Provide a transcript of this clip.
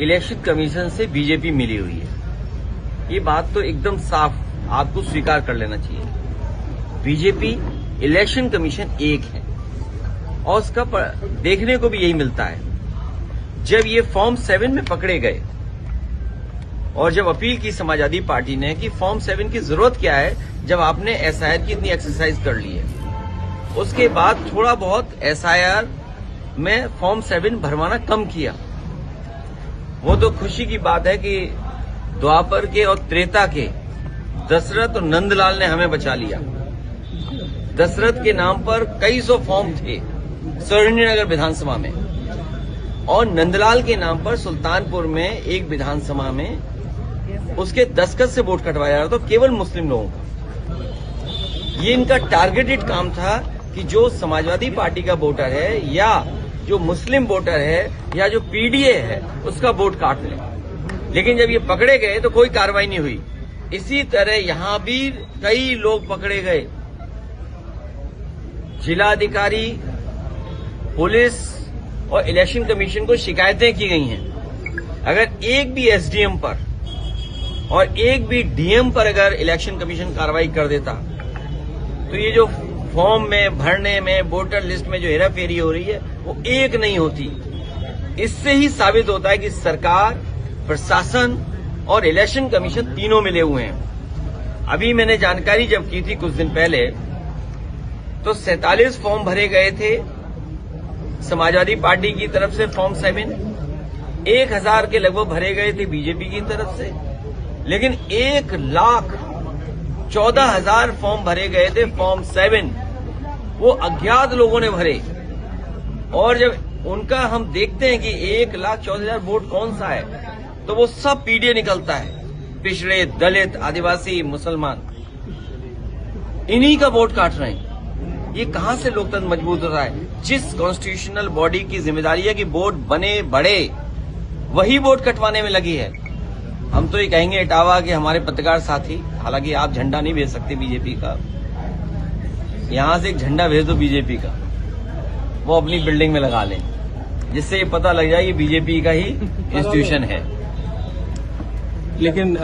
Election commission से BJP मिली हुई है। ये बात तो एकदम साफ आपको स्वीकार कर लेना चाहिए। बीजेपी इलेक्शन कमीशन एक है और उसका देखने को भी यही मिलता है। जब ये फॉर्म 7 में पकड़े गए और जब अपील की समाजवादी पार्टी ने कि फॉर्म 7 की जरूरत क्या है जब आपने एसआईआर की इतनी एक्सरसाइज कर ली है, उसके बाद थोड़ा बहुत एसआईआर में फॉर्म 7 भरवाना कम किया। वो तो खुशी की बात है कि द्वापर के और त्रेता के दशरथ और नंदलाल ने हमें बचा लिया। दशरथ के नाम पर कई सौ फॉर्म थे सुरेंद्रनगर विधानसभा में और नंदलाल के नाम पर सुल्तानपुर में एक विधानसभा में उसके दस्तखत से वोट कटवाया जा रहा था, केवल मुस्लिम लोगों का। ये इनका टारगेटेड काम था कि जो समाजवादी पार्टी का वोटर है या जो मुस्लिम वोटर है या जो पीडीए है उसका वोट काट लें। लेकिन जब ये पकड़े गए तो कोई कार्रवाई नहीं हुई। इसी तरह यहां भी कई लोग पकड़े गए। जिलाधिकारी, पुलिस और इलेक्शन कमीशन को शिकायतें की गई हैं। अगर एक भी एसडीएम पर और एक भी डीएम पर अगर इलेक्शन कमीशन कार्रवाई कर देता तो ये जो फॉर्म में भरने में वोटर लिस्ट में जो हेराफेरी हो रही है वो एक नहीं होती। इससे ही साबित होता है कि सरकार, प्रशासन और इलेक्शन कमीशन तीनों मिले हुए हैं। अभी मैंने जानकारी जब की थी कुछ दिन पहले तो 47 फॉर्म भरे गए थे समाजवादी पार्टी की तरफ से फॉर्म 7, 1000 के लगभग भरे गए थे बीजेपी की तरफ से, लेकिन 1,14,000 फॉर्म भरे गए थे फॉर्म 7, वो अज्ञात लोगों ने भरे। और जब उनका हम देखते हैं कि 1,14,000 वोट कौन सा है तो वो सब पीडीए निकलता है, पिछड़े, दलित, आदिवासी, मुसलमान, इन्हीं का वोट काट रहे हैं। ये कहां से लोकतंत्र मजबूत होता है? जिस कॉन्स्टिट्यूशनल बॉडी की जिम्मेदारी है कि वोट बने बढ़े, वही वोट कटवाने में लगी है। हम तो ये कहेंगे इटावा कि हमारे पत्रकार साथी, हालांकि आप झंडा नहीं भेज सकते बीजेपी का, यहां से एक झंडा भेज दो बीजेपी का, वो अपनी बिल्डिंग में लगा लें, जिससे ये पता लग जाए कि बीजेपी का ही इंस्टीट्यूशन है। लेकिन